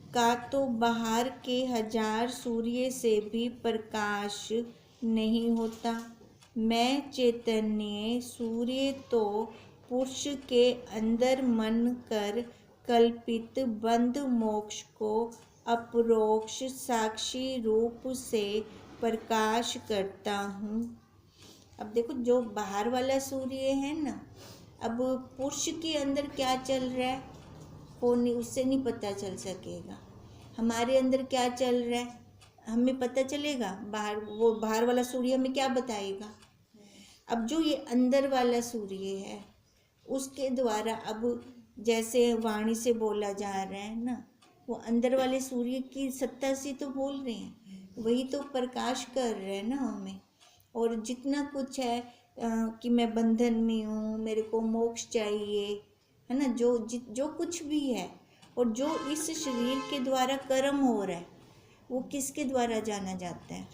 का तो बाहर के 1000 सूर्य से भी प्रकाश नहीं होता। मैं चैतन्य सूर्य तो पुरुष के अंदर मन कर कल्पित बंध मोक्ष को अपरोक्ष साक्षी रूप से प्रकाश करता हूँ। अब देखो, जो बाहर वाला सूर्य है ना, अब पुरुष के अंदर क्या चल रहा है वो नहीं, उससे नहीं पता चल सकेगा। हमारे अंदर क्या चल रहा है हमें पता चलेगा? वो बाहर वाला सूर्य हमें क्या बताएगा? अब जो ये अंदर वाला सूर्य है उसके द्वारा, अब जैसे वाणी से बोला जा रहा है ना, वो अंदर वाले सूर्य की सत्ता से तो बोल रहे हैं, वही तो प्रकाश कर रहे हैं ना हमें। और जितना कुछ है कि मैं बंधन में हूँ, मेरे को मोक्ष चाहिए, है ना, जो कुछ भी है, और जो इस शरीर के द्वारा कर्म हो रहा है वो किसके द्वारा जाना जाता है?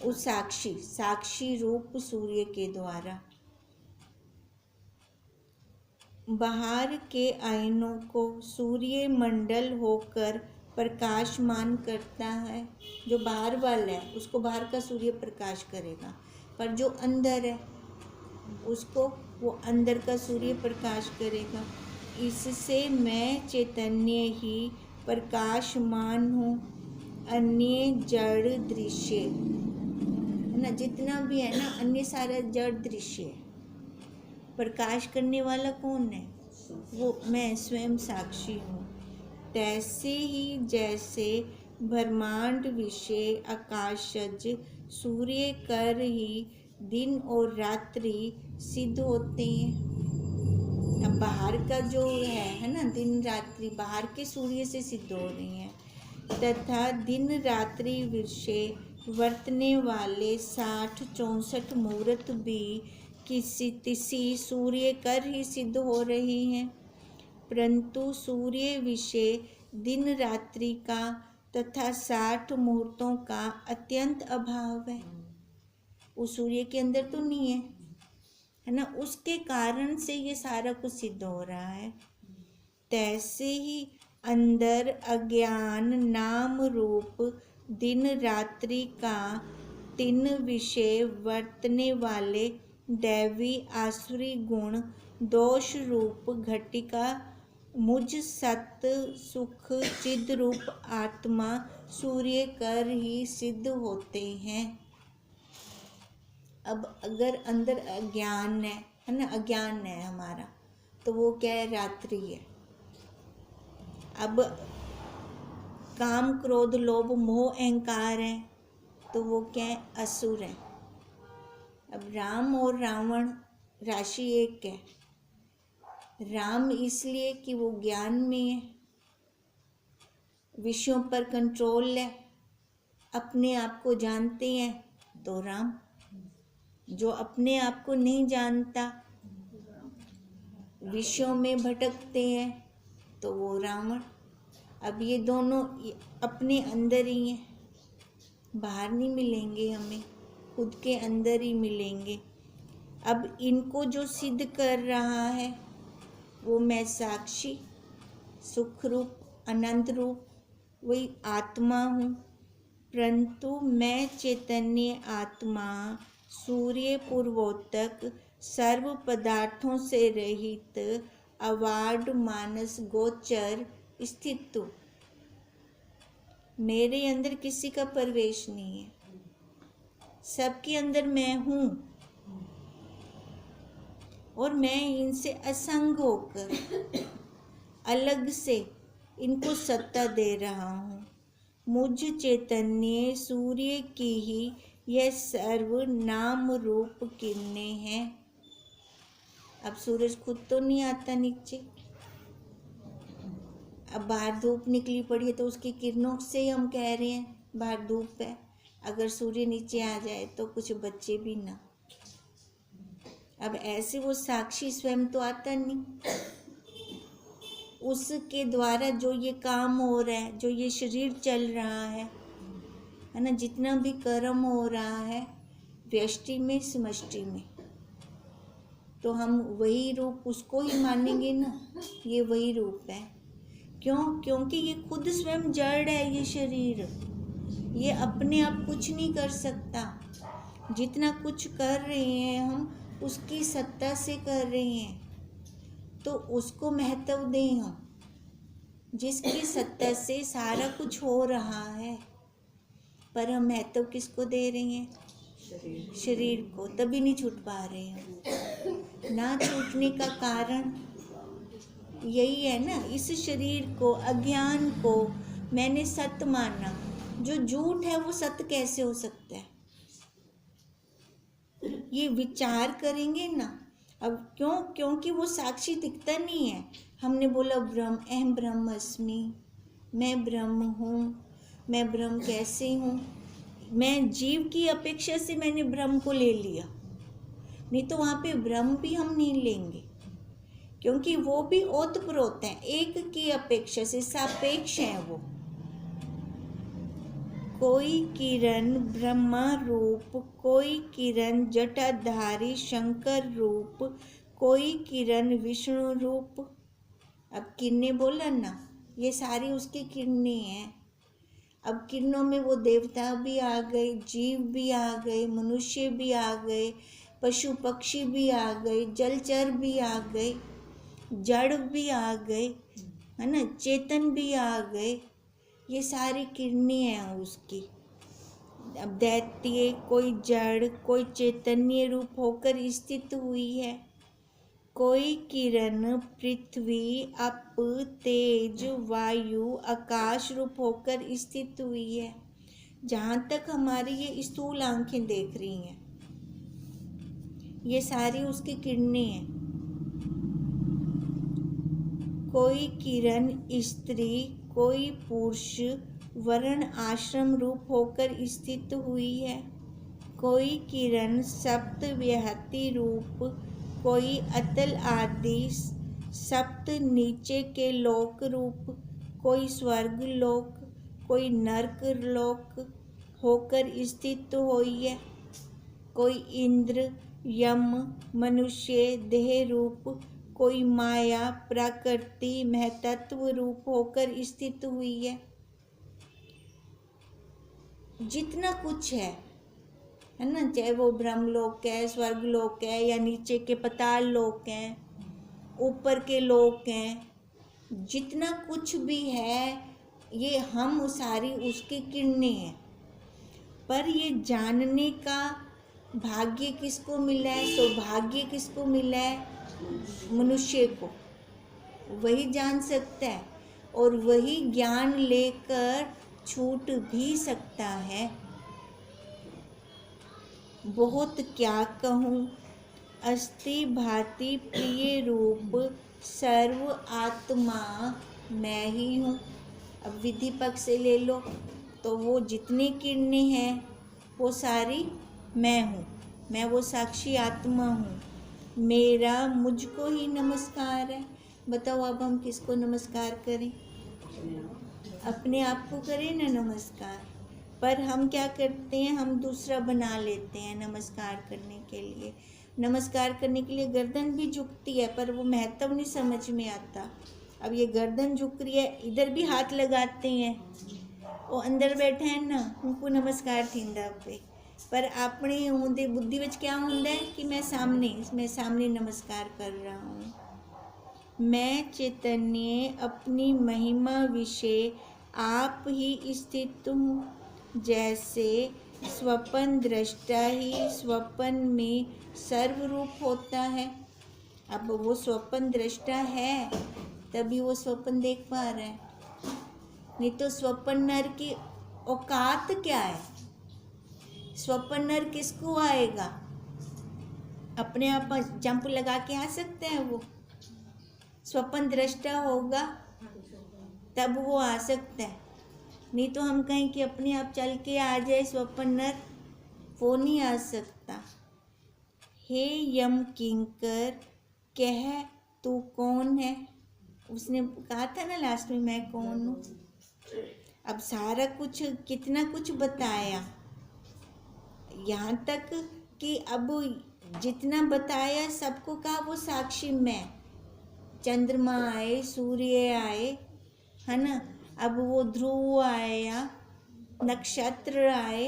उस साक्षी रूप सूर्य के द्वारा। बाहर के आयनों को सूर्य मंडल होकर प्रकाशमान करता है। जो बाहर वाला है उसको बाहर का सूर्य प्रकाश करेगा, पर जो अंदर है उसको वो अंदर का सूर्य प्रकाश करेगा। इससे मैं चैतन्य ही प्रकाशमान हूँ। अन्य जड़ दृश्य है ना, जितना भी है ना, अन्य सारा जड़ दृश्य है। प्रकाश करने वाला कौन है? वो मैं स्वयं साक्षी हूँ। तैसे ही जैसे ब्रह्मांड विषय आकाशज सूर्य कर ही दिन और रात्रि सिद्ध होते हैं। अब बाहर का जो है ना, दिन रात्रि बाहर के सूर्य से सिद्ध हो रही हैं, तथा दिन रात्रि विषय वर्तने वाले 60-64 मुहूर्त भी किसी सूर्य कर ही सिद्ध हो रहे हैं। परंतु सूर्य विषय दिन रात्रि का तथा 60 मुहूर्तों का अत्यंत अभाव है। उस सूर्य के अंदर तो नहीं है ना, उसके कारण से ये सारा कुछ सिद्ध हो रहा है। तैसे ही अंदर अज्ञान नाम रूप दिन रात्रि का 3 विषय वर्तने वाले दैवी आसुरी गुण दोष रूप घटिका मुझ सत्य सुख चिद रूप आत्मा सूर्य कर ही सिद्ध होते हैं। अब अगर अंदर अज्ञान है ना, अज्ञान है हमारा, तो वो क्या है? रात्रि है। अब काम क्रोध लोभ मोह अहंकार है, तो वो क्या है? असुर है। अब राम और रावण राशि एक है। राम इसलिए कि वो ज्ञान में है, विषयों पर कंट्रोल है, अपने आप को जानते हैं तो राम। जो अपने आप को नहीं जानता, विषयों में भटकते हैं, तो वो रावण। अब ये दोनों अपने अंदर ही हैं, बाहर नहीं मिलेंगे हमें, खुद के अंदर ही मिलेंगे। अब इनको जो सिद्ध कर रहा है वो मैं साक्षी सुख रूप आनंद रूप वही आत्मा हूँ। परंतु मैं चैतन्य आत्मा सूर्य पूर्वोत्तक सर्व पदार्थों से रहित अवार्ड मानस गोचर स्थित हूँ। मेरे अंदर किसी का प्रवेश नहीं है, सबके अंदर मैं हूँ, और मैं इनसे असंग होकर अलग से इनको सत्ता दे रहा हूँ। मुझ चैतन्य सूर्य की ही यह सर्व नाम रूप किरणें हैं। अब सूरज खुद तो नहीं आता नीचे, अब बाहर धूप निकली पड़ी है तो उसकी किरणों से ही हम कह रहे हैं बाहर धूप है। अगर सूर्य नीचे आ जाए तो कुछ बचे भी ना। अब ऐसे वो साक्षी स्वयं तो आता नहीं, उसके द्वारा जो ये काम हो रहा है, जो ये शरीर चल रहा है ना, जितना भी कर्म हो रहा है व्यष्टि में समष्टि में, तो हम वही रूप उसको ही मानेंगे ना, ये वही रूप है। क्यों? क्योंकि ये खुद स्वयं जड़ है। ये शरीर, ये अपने आप कुछ नहीं कर सकता। जितना कुछ कर रहे हैं हम उसकी सत्ता से कर रहे हैं, तो उसको महत्व दें हम, जिसकी सत्ता से सारा कुछ हो रहा है। पर हम महत्व किसको दे रहे हैं? शरीर को। तभी नहीं छूट पा रहे हैं। ना छूटने का कारण यही है ना, इस शरीर को, अज्ञान को मैंने सत्य माना। जो झूठ है वो सत्य कैसे हो सकता है? ये विचार करेंगे ना। अब क्यों? क्योंकि वो साक्षी दिखता नहीं है। हमने बोला ब्रह्म, अहम ब्रह्मस्मि, मैं ब्रह्म हूँ। मैं ब्रह्म कैसे हूँ? मैं जीव की अपेक्षा से मैंने ब्रह्म को ले लिया, नहीं तो वहाँ पे ब्रह्म भी हम नहीं लेंगे, क्योंकि वो भी ओतप्रोत हैं, एक की अपेक्षा से सापेक्ष हैं वो। कोई किरण ब्रह्मा रूप, कोई किरण जटाधारी शंकर रूप, कोई किरण विष्णु रूप। अब किरणें बोला ना, ये सारी उसकी किरणें हैं। अब किरणों में वो देवता भी आ गए, जीव भी आ गए, मनुष्य भी आ गए, पशु पक्षी भी आ गए, जलचर भी आ गए, जड़ भी आ गए, है ना, चेतन भी आ गए। ये सारी किरणें हैं उसकी। अब दैत्य, कोई जड़, कोई चैतन्य रूप होकर स्थित हुई है। कोई किरण पृथ्वी, अप, तेज, वायु, आकाश रूप होकर स्थित हुई है। जहाँ तक हमारी ये स्थूल आंखें देख रही हैं, ये सारी उसकी किरणें हैं। कोई किरण स्त्री, कोई पुरुष, वर्ण आश्रम रूप होकर स्थित हुई है। कोई किरण सप्त व्याहति रूप, कोई अतल आदि सप्त नीचे के लोक रूप, कोई स्वर्ग लोक, कोई नरक लोक होकर स्थित हुई है। कोई इंद्र, यम, मनुष्य देह रूप, कोई माया, प्रकृति, महतत्व रूप होकर स्थित हुई है। जितना कुछ है ना, चाहे वो ब्रह्मलोक है, स्वर्ग लोक है, या नीचे के पाताल लोक हैं, ऊपर के लोक हैं, जितना कुछ भी है ये हम सारी उसकी किरणें हैं। पर ये जानने का भाग्य किसको मिला है? सौभाग्य किसको मिला है? मनुष्य को। वही जान सकता है और वही ज्ञान लेकर छूट भी सकता है। बहुत क्या कहूँ, अस्ति भांति प्रिय रूप, सर्व आत्मा मैं ही हूँ। अब विधि पक्ष से ले लो तो वो जितनी किरणें हैं वो सारी मैं हूँ। मैं वो साक्षी आत्मा हूँ। मेरा मुझको ही नमस्कार है। बताओ अब हम किसको नमस्कार करें? अपने आप को करें ना नमस्कार। पर हम क्या करते हैं? हम दूसरा बना लेते हैं नमस्कार करने के लिए। नमस्कार करने के लिए गर्दन भी झुकती है, पर वो महत्व नहीं समझ में आता। अब ये गर्दन झुक रही है, इधर भी हाथ लगाते हैं, वो अंदर बैठे हैं ना, उनको नमस्कार थींदा पे। पर अपने होंदे बुद्धि विच क्या होंदा है कि मैं सामने नमस्कार कर रहा हूँ। मैं चैतन्य अपनी महिमा विषय आप ही स्थित हूँ। जैसे स्वप्न दृष्टा ही स्वप्न में सर्वरूप होता है। अब वो स्वप्न दृष्टा है तभी वो स्वप्न देख पा रहा है, नहीं तो स्वप्नर की औकात क्या है? स्वप्नर किसको आएगा? अपने आप जंप लगा के आ सकते हैं वो? स्वप्न दृष्टा होगा तब वो आ सकता है, नहीं तो हम कहें कि अपने आप चल के आ जाए स्वप्नर, वो नहीं आ सकता। हे यम किंकर कह तू कौन है? उसने कहा था ना लास्ट में, मैं कौन हूँ। अब सारा कुछ कितना कुछ बताया, यहाँ तक कि अब जितना बताया सबको कहा वो साक्षी मैं। चंद्रमा आए, सूर्य आए, है ना। अब वो ध्रुव आया, नक्षत्र आए,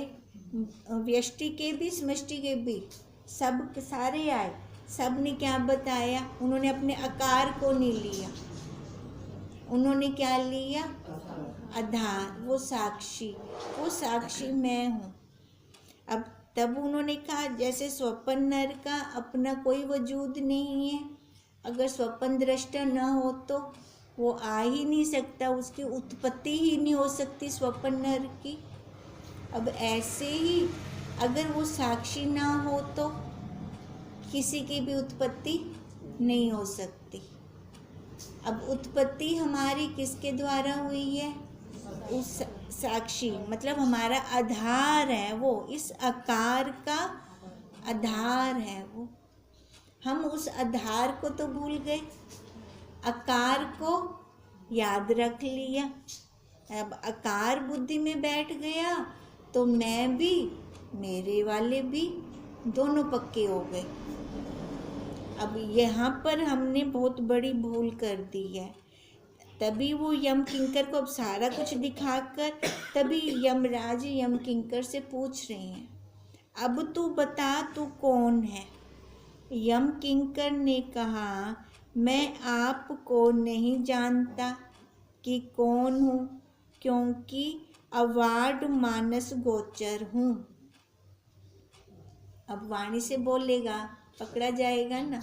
व्यष्टि के भी समष्टि के भी, सब सारे आए, सब ने क्या बताया, उन्होंने अपने आकार को नहीं लिया, उन्होंने क्या लिया, आधार, वो साक्षी मैं हूँ। अब तब उन्होंने कहा जैसे स्वपन नर का अपना कोई वजूद नहीं है, अगर स्वपन दृष्टा न हो तो वो आ ही नहीं सकता, उसकी उत्पत्ति ही नहीं हो सकती स्वपन नर की। अब ऐसे ही अगर वो साक्षी ना हो तो किसी की भी उत्पत्ति नहीं हो सकती। अब उत्पत्ति हमारी किसके द्वारा हुई है, उस साक्षी, मतलब हमारा आधार है वो, इस आकार का आधार है वो। हम उस आधार को तो भूल गए, आकार को याद रख लिया। अब आकार बुद्धि में बैठ गया तो मैं भी, मेरे वाले भी, दोनों पक्के हो गए। अब यहाँ पर हमने बहुत बड़ी भूल कर दी है। तभी वो यम किंकर को अब सारा कुछ दिखाकर, तभी यमराज यम किंकर से पूछ रहे हैं, अब तू बता तू कौन है। यम किंकर ने कहा, मैं आपको नहीं जानता कि कौन हूँ, क्योंकि अवार्ड मानस गोचर हूँ। अब वाणी से बोलेगा पकड़ा जाएगा ना।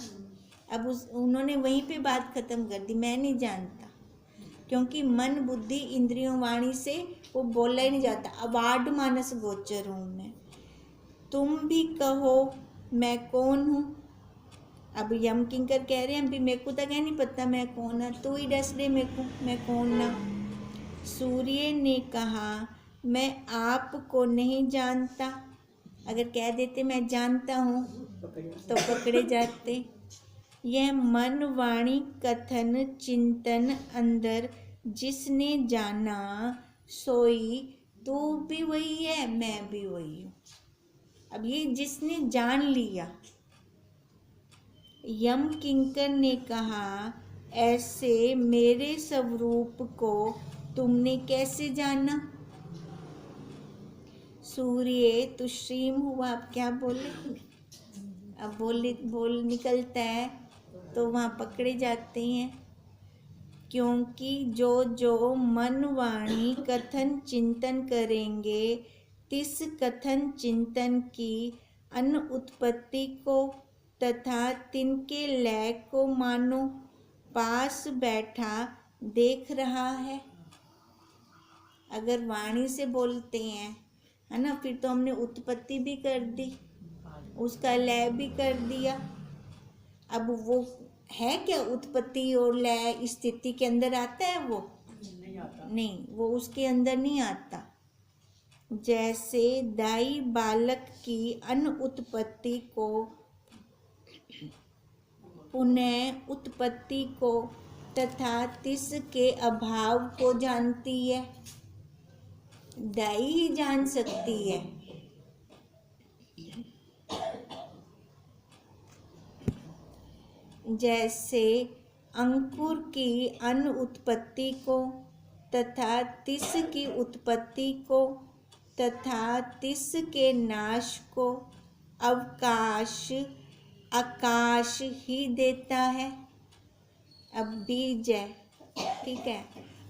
अब उन्होंने वहीं पे बात खत्म कर दी, मैं नहीं जानता, क्योंकि मन बुद्धि इंद्रियों वाणी से वो बोला ही नहीं जाता। अवार्ड मानस गोचर हूँ मैं, तुम भी कहो मैं कौन हूँ। अब यम किंकर कह रहे हैं अभी मेरे को तो क्या नहीं पता मैं कौन है, तू ही डस दे मेरे को मैं कौन ना। सूर्य ने कहा, मैं आपको नहीं जानता। अगर कह देते मैं जानता हूँ तो पकड़े जाते। यह मन वाणी कथन चिंतन अंदर जिसने जाना, सोई तू भी वही है मैं भी वही हूँ। अब ये जिसने जान लिया, यम किंकर ने कहा, ऐसे मेरे स्वरूप को तुमने कैसे जाना। सूर्य तुश्रीम हुआ, अब क्या बोले, अब बोल निकलता है तो वहाँ पकड़े जाते हैं। क्योंकि जो जो मन वाणी कथन चिंतन करेंगे, तिस कथन चिंतन की अन्न उत्पत्ति को तथा तिनके लय को मानो पास बैठा देख रहा है। अगर वाणी से बोलते हैं, है ना, फिर तो हमने उत्पत्ति भी कर दी, उसका लय भी कर दिया। अब वो है क्या, उत्पत्ति और लय स्थिति के अंदर आता है वो? नहीं, वो उसके अंदर नहीं आता। जैसे दाई बालक की अन्न उत्पत्ति को पुनः उत्पत्ति को तथा तिस के अभाव को जानती है, दाई ही जान सकती है। जैसे अंकुर की अन्न उत्पत्ति को तथा तिस की उत्पत्ति को तथा तिस के नाश को अवकाश आकाश ही देता है। अब बीज है, ठीक है,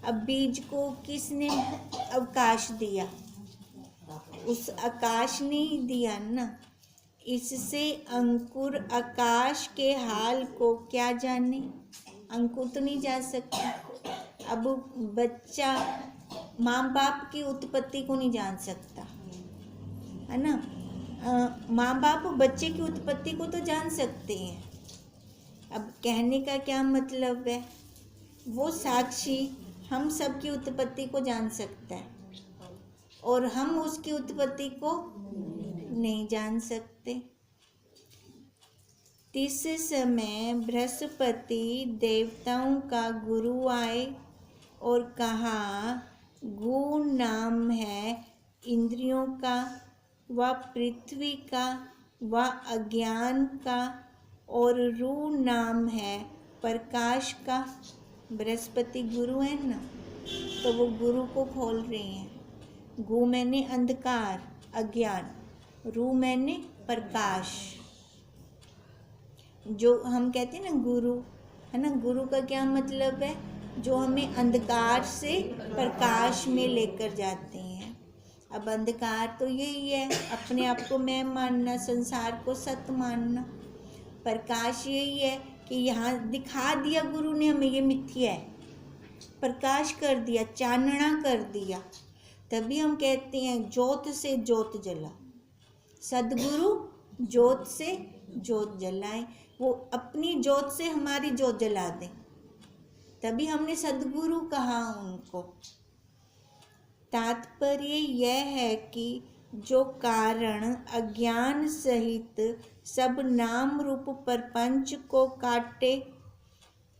अब बीज को किसने अवकाश दिया? उस आकाश ने ही दिया ना। इससे अंकुर आकाश के हाल को क्या जाने, अंकुर तो नहीं जा सकता। अब बच्चा माँ बाप की उत्पत्ति को नहीं जान सकता, है ना। माँ बाप बच्चे की उत्पत्ति को तो जान सकते हैं। अब कहने का क्या मतलब है, वो साक्षी हम सब की उत्पत्ति को जान सकता है और हम उसकी उत्पत्ति को नहीं जान सकते। तिस समय बृहस्पति देवताओं का गुरु आए और कहा, गु नाम है इंद्रियों का व पृथ्वी का व अज्ञान का और रू नाम है प्रकाश का। बृहस्पति गुरु है ना, तो वो गुरु को खोल रही हैं। गु मैंने अंधकार, अज्ञान, रू मैंने प्रकाश। जो हम कहते हैं ना गुरु, है ना, गुरु का क्या मतलब है? जो हमें अंधकार से प्रकाश में लेकर जाते हैं। अब अंधकार तो यही है, अपने आप को मैं मानना, संसार को सत्य मानना। प्रकाश यही है कि यहाँ दिखा दिया गुरु ने हमें ये मिथ्या है, प्रकाश कर दिया, चानना कर दिया। तभी हम कहते हैं ज्योत से ज्योत जला। सदगुरु ज्योत से ज्योत जलाए, वो अपनी ज्योत से हमारी ज्योत जला दें, तभी हमने सदगुरु कहा उनको। तात्पर्य यह है कि जो कारण अज्ञान सहित सब नाम रूप प्रपंच को काटे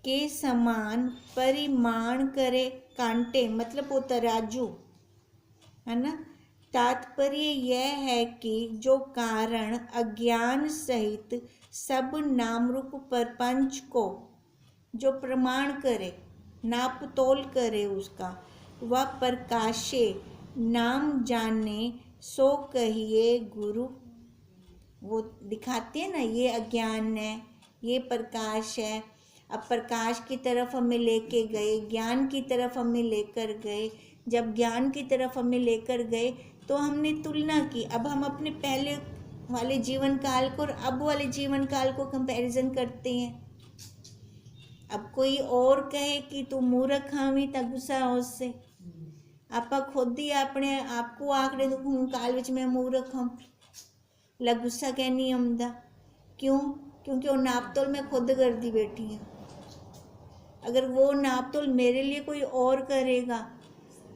के समान परिमाण करे, कांटे मतलब वो तराजू, है ना। तात्पर्य यह है कि जो कारण अज्ञान सहित सब नाम रूप प्रपंच को जो प्रमाण करे, नाप तोल करे उसका, वह प्रकाशे नाम जाने सो कहिए गुरु। वो दिखाते हैं ना, ये अज्ञान है, ये प्रकाश है। अब प्रकाश की तरफ हमें लेके गए, ज्ञान की तरफ हमें लेकर गए। जब ज्ञान की तरफ हमें लेकर गए तो हमने तुलना की। अब हम अपने पहले वाले जीवन काल को और अब वाले जीवन काल को कंपैरिजन करते हैं। अब कोई और कहे कि तू मूर्ख हावी ता गुस्सा उससे, आपा खुद ही अपने आपको आंकड़े हूँ काल विच मैं मूर्ख हूँ, ला गुस्सा कहनी आमदा। क्यों? क्योंकि वो नाप तोल मैं खुद करती बैठी हूँ। अगर वो नाप तोल मेरे लिए कोई और करेगा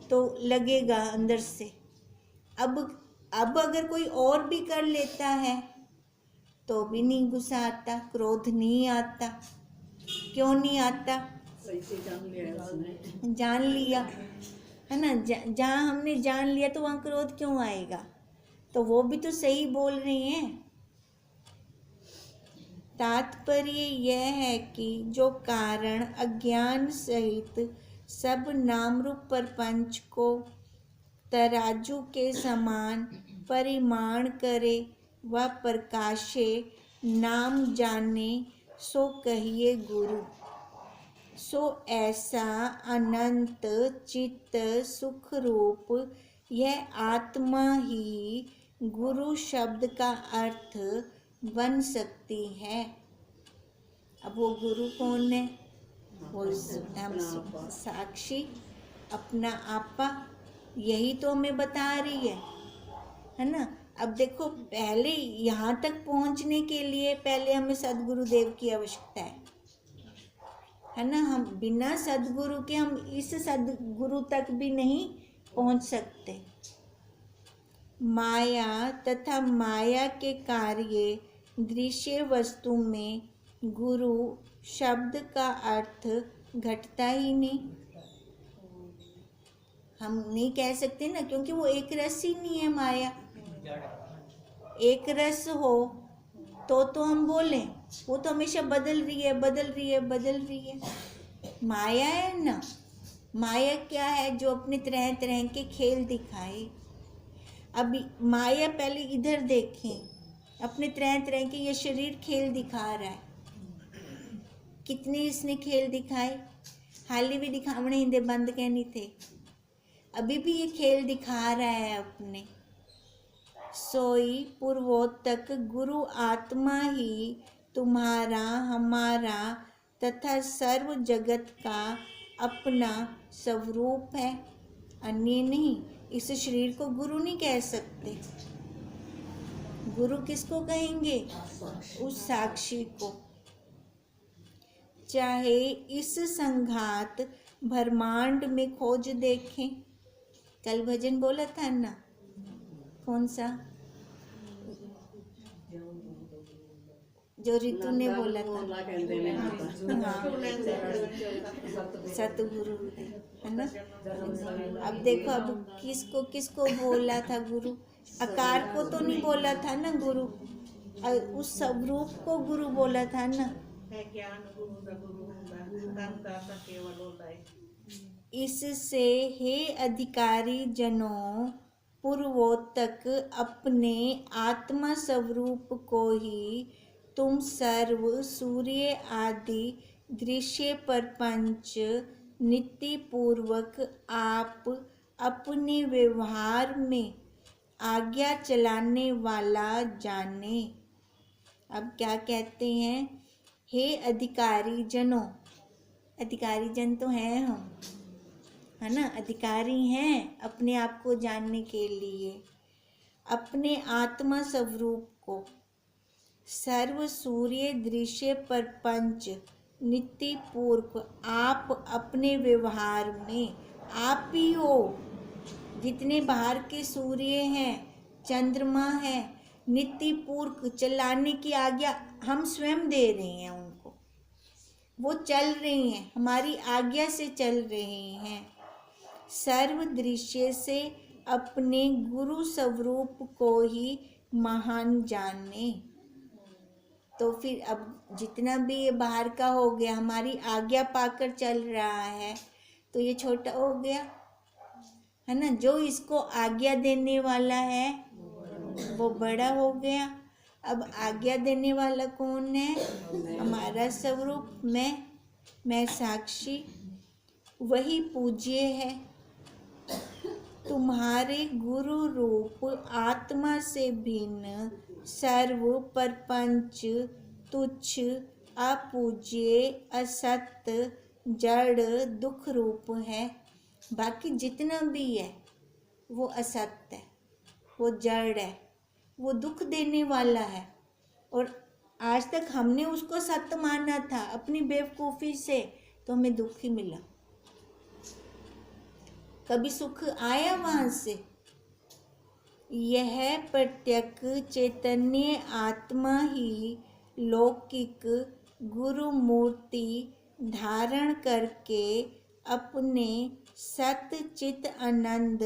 तो लगेगा अंदर से। अब अगर कोई और भी कर लेता है तो भी नहीं गुस्सा आता, क्रोध नहीं आता। क्यों नहीं आता? जान लिया, है ना। जहाँ हमने जान लिया तो वहाँ क्रोध क्यों आएगा? तो वो भी तो सही बोल रही हैं। तात्पर्य यह है कि जो कारण अज्ञान सहित सब नाम रूप प्रपंच को तराजू के समान परिमाण करे, वह प्रकाशे नाम जाने सो कहिए गुरु। सो ऐसा अनंत चित्त सुख रूप यह आत्मा ही गुरु शब्द का अर्थ बन सकती है। अब वो गुरु कौन है? वो हम साक्षी, अपना आपा, यही तो हमें बता रही है ना। अब देखो, पहले यहाँ तक पहुँचने के लिए पहले हमें सदगुरुदेव की आवश्यकता है ना। हम बिना सदगुरु के हम इस सदगुरु तक भी नहीं पहुँच सकते। माया तथा माया के कार्य दृश्य वस्तु में गुरु शब्द का अर्थ घटता ही नहीं। हम नहीं कह सकते ना, क्योंकि वो एक रस ही नहीं है। माया एक रस हो तो हम बोलें, वो तो हमेशा बदल रही है, बदल रही है, बदल रही है। माया है ना। माया क्या है? जो अपने तरह तरह के खेल दिखाए। अब माया पहले इधर देखें, अपने तरह तरह के ये शरीर खेल दिखा रहा है। कितने इसने खेल दिखाए, हाली भी दिखावने हिंदे बंद कहनी थे, अभी भी ये खेल दिखा रहा है अपने। सोई पूर्वोत्तक गुरु आत्मा ही तुम्हारा, हमारा तथा सर्व जगत का अपना स्वरूप है, अन्य नहीं। इस शरीर को गुरु नहीं कह सकते। गुरु किसको कहेंगे? उस साक्षी को। चाहे इस संघात ब्रह्मांड में खोज देखें। कल भजन बोला था ना, कौन सा? जो रितु ने बोला था, हाँ, सतगुरु है ना। अब देखो, अब किसको किसको बोला था गुरु? आकार को तो नहीं बोला था ना गुरु, उस स्वरूप को गुरु बोला था ना। ज्ञान गुरु दा गुरु हुंदा, काम करता केवल होता है। इससे हे अधिकारी जनों, पूर्वोतक अपने आत्मा स्वरूप को ही तुम सर्व सूर्य आदि दृश्य प्रपंच नीति पूर्वक आप अपने व्यवहार में आज्ञा चलाने वाला जाने। अब क्या कहते हैं? हे अधिकारी जनों, अधिकारी जन तो हैं हम, है ना, अधिकारी हैं अपने आप को जानने के लिए। अपने आत्मा स्वरूप को सर्व सूर्य दृश्य प्रपंच नित्य पूर्व आप अपने व्यवहार में, आप ही हो। जितने बाहर के सूर्य हैं, चंद्रमा है, नित्य पूर्व चलाने की आज्ञा हम स्वयं दे रहे हैं उनको। वो चल रहे हैं, हमारी आज्ञा से चल रहे हैं। सर्व दृश्य से अपने गुरु स्वरूप को ही महान जाने। तो फिर अब जितना भी ये बाहर का हो गया, हमारी आज्ञा पाकर चल रहा है, तो ये छोटा हो गया, है ना। जो इसको आज्ञा देने वाला है वो बड़ा हो गया। अब आज्ञा देने वाला कौन है? हमारा स्वरूप, मैं साक्षी, वही पूज्य है। तुम्हारे गुरु रूप आत्मा से भिन्न सर्व प्रपंच तुच्छ, अपूज्य, असत्य, जड़, दुख रूप है। बाकी जितना भी है वो असत्य है, वो जड़ है, वो दुख देने वाला है। और आज तक हमने उसको सत्य माना था अपनी बेवकूफ़ी से, तो हमें दुख ही मिला। कभी सुख आया वहाँ से? यह प्रत्यक चैतन्य आत्मा ही लौकिक गुरु मूर्ति धारण करके अपने सत चित आनंद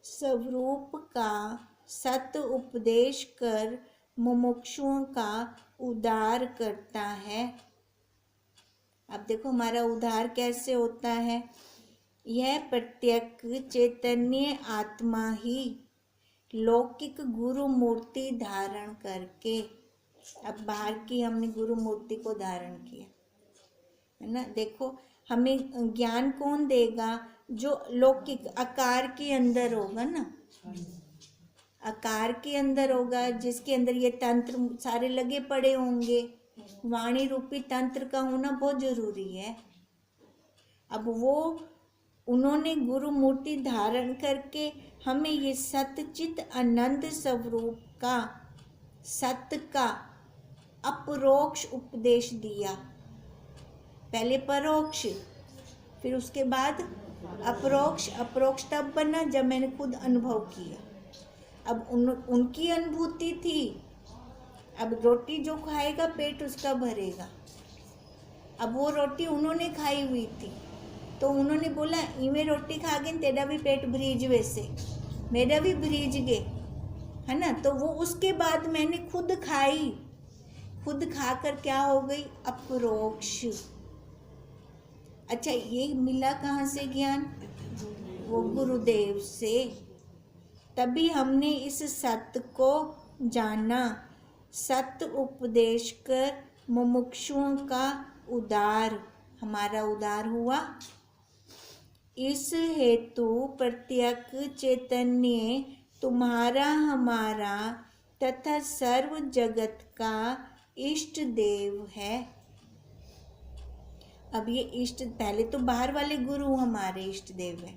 स्वरूप का सत उपदेश कर मुमुक्षुओं का उद्धार करता है। अब देखो हमारा उद्धार कैसे होता है। यह प्रत्यक चैतन्य आत्मा ही लौकिक गुरु मूर्ति धारण करके, अब बाहर की हमने गुरु मूर्ति को धारण किया, है ना। देखो हमें ज्ञान कौन देगा? जो लौकिक आकार के अंदर होगा ना, आकार के अंदर होगा, जिसके अंदर ये तंत्र सारे लगे पड़े होंगे। वाणी रूपी तंत्र का होना बहुत जरूरी है। अब वो उन्होंने गुरु मूर्ति धारण करके हमें ये सतचित आनंद स्वरूप का, सत्य का अपरोक्ष उपदेश दिया। पहले परोक्ष, फिर उसके बाद अपरोक्ष। अपरोक्ष तब बना जब मैंने खुद अनुभव किया। अब उनकी अनुभूति थी। अब रोटी जो खाएगा पेट उसका भरेगा। अब वो रोटी उन्होंने खाई हुई थी, तो उन्होंने बोला इवें रोटी खा गए तेरा भी पेट भरीज, वैसे मेरा भी भरीज गए, है ना। तो वो उसके बाद मैंने खुद खाई, खुद खाकर क्या हो गई? अपरोक्ष। अच्छा, ये मिला कहाँ से ज्ञान? वो गुरुदेव से। तभी हमने इस सत्य को जाना। सत्य उपदेश कर मुमुक्षुओं का उद्धार, हमारा उद्धार हुआ। इस हेतु प्रत्यक चैतन्य तुम्हारा, हमारा तथा सर्व जगत का इष्ट देव है। अब ये इष्ट, पहले तो बाहर वाले गुरु हमारे इष्ट देव है,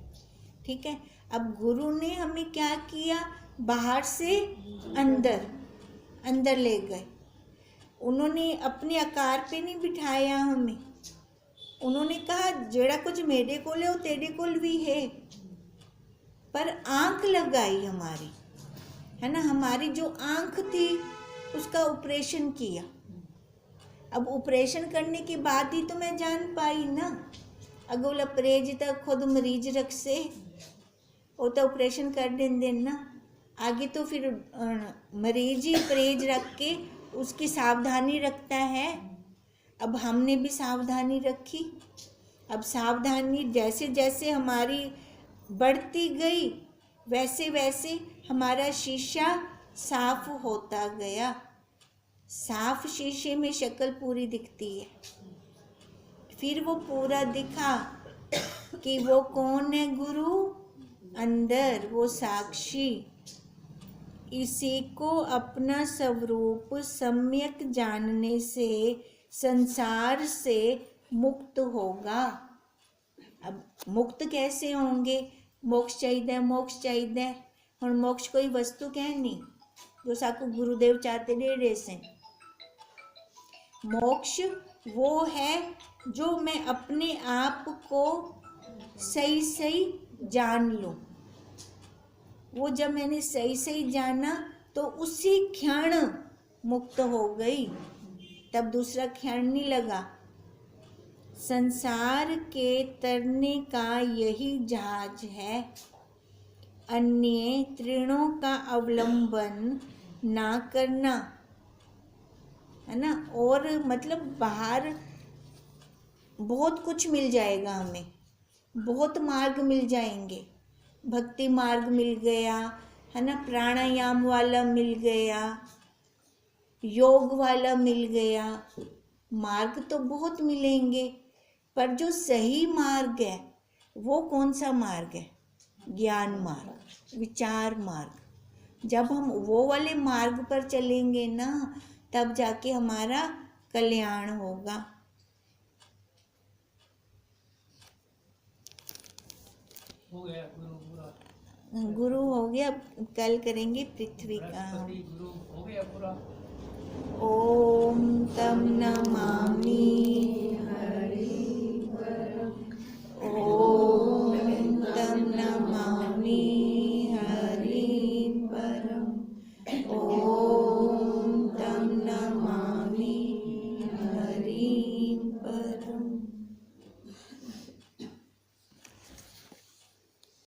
ठीक है। अब गुरु ने हमें क्या किया? बाहर से अंदर अंदर ले गए। उन्होंने अपने आकार पे नहीं बिठाया हमें। उन्होंने कहा जेड़ा कुछ मेरे कोल है वो तेरे कोल भी है, पर आंख लगाई हमारी, है ना। हमारी जो आंख थी उसका ऑपरेशन किया। अब ऑपरेशन करने के बाद ही तो मैं जान पाई ना। अगोला परहेज तक खुद मरीज रख से, वो तो ऑपरेशन कर देंगे ना। आगे तो फिर मरीज ही परहेज रख के उसकी सावधानी रखता है। अब हमने भी सावधानी रखी। अब सावधानी जैसे जैसे हमारी बढ़ती गई वैसे वैसे हमारा शीशा साफ होता गया। साफ शीशे में शक्ल पूरी दिखती है। फिर वो पूरा दिखा कि वो कौन है गुरु, अंदर वो साक्षी। इसी को अपना स्वरूप सम्यक जानने से संसार से मुक्त होगा। अब मुक्त कैसे होंगे? मोक्ष चाहिए, मोक्ष चाहिए। हुण मोक्ष कोई वस्तु कहनी जो साकू गुरुदेव चाहते डेढ़े से। मोक्ष वो है जो मैं अपने आप को सही सही जान लूं। वो जब मैंने सही सही जाना तो उसी क्षण मुक्त हो गई, तब दूसरा क्षण नहीं लगा। संसार के तरने का यही जहाज है, अन्य तृणों का अवलंबन ना करना, है ना। और मतलब बाहर बहुत कुछ मिल जाएगा हमें, बहुत मार्ग मिल जाएंगे। भक्ति मार्ग मिल गया, है ना, प्राणायाम वाला मिल गया, योग वाला मिल गया। मार्ग तो बहुत मिलेंगे, पर जो सही मार्ग है वो कौन सा मार्ग है? ज्ञान मार्ग, विचार मार्ग। जब हम वो वाले मार्ग पर चलेंगे ना, तब जाके हमारा कल्याण होगा। हो गया गुरु हो गया। कल करेंगे पृथ्वी का। गुरु हो गया पूरा। ओम तम नमामि